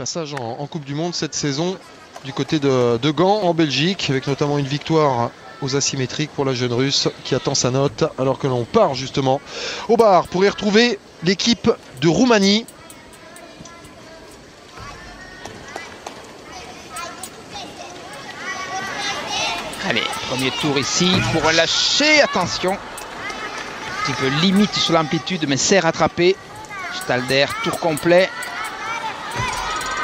passage en Coupe du Monde cette saison du côté de Gand en Belgique, avec notamment une victoire aux asymétriques pour la jeune russe qui attend sa note, alors que l'on part justement au bar pour y retrouver l'équipe de Roumanie. Allez, premier tour ici pour lâcher, attention. Un petit peu limite sur l'amplitude, mais c'est rattrapé. Stalder, tour complet.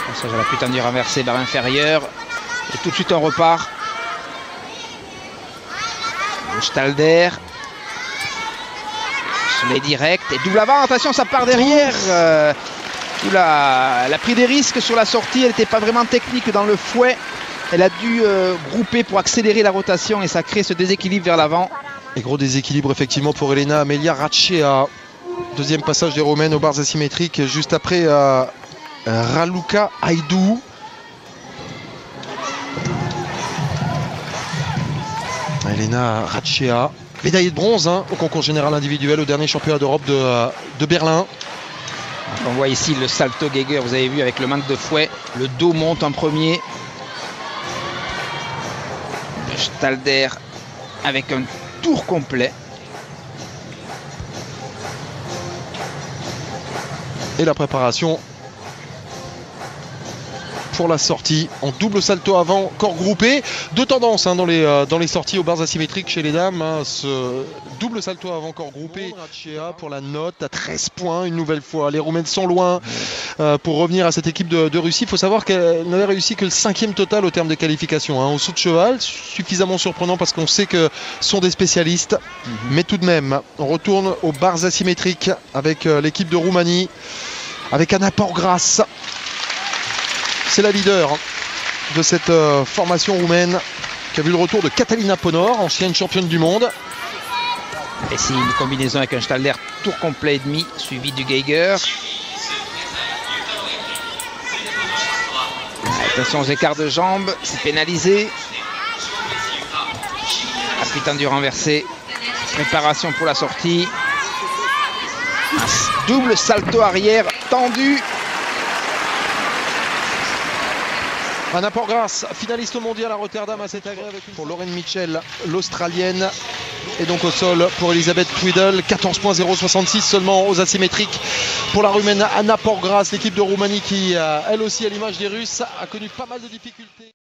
Passage à la plus tendue renversée, barre inférieure. Et tout de suite on repart. Stalder. Soleil direct et double avant, attention, ça part derrière. Elle a pris des risques sur la sortie, elle n'était pas vraiment technique dans le fouet. Elle a dû grouper pour accélérer la rotation et ça crée ce déséquilibre vers l'avant. Et gros déséquilibre effectivement pour Elena Amelia Racea. Deuxième passage des Roumaines aux barres asymétriques juste après Raluca Haidou. Elena Racea, médaillée de bronze au concours général individuel au dernier championnat d'Europe de Berlin. On voit ici le salto Geiger, vous avez vu avec le manque de fouet, le dos monte en premier. Stalder avec un tour complet. Et la préparation pour la sortie en double salto avant, corps groupé. Deux tendances dans les sorties aux barres asymétriques chez les dames. Ce double salto avant, corps groupé. Pour la note à 13 points une nouvelle fois. Les Roumaines sont loin pour revenir à cette équipe de Russie. Il faut savoir qu'elle n'avait réussi que le 5e total au terme de qualification. Au saut de cheval, suffisamment surprenant parce qu'on sait que ce sont des spécialistes. Mais tout de même, on retourne aux barres asymétriques avec l'équipe de Roumanie, avec Anna Porgras. C'est la leader de cette formation roumaine qui a vu le retour de Catalina Ponor, ancienne championne du monde. Et c'est une combinaison avec un Stalder tour complet et demi, suivi du Geiger. Attention aux écarts de jambes, c'est pénalisé. Appui tendu renversé. Préparation pour la sortie. Un double salto arrière tendu. Anna Porgras, finaliste mondial à Rotterdam, à cet agrès avec pour Lauren Mitchell, l'Australienne. Et donc au sol pour Elisabeth Tweedle, 14.066 seulement aux asymétriques. Pour la Roumaine Anna Porgras, l'équipe de Roumanie qui, elle aussi à l'image des Russes, a connu pas mal de difficultés.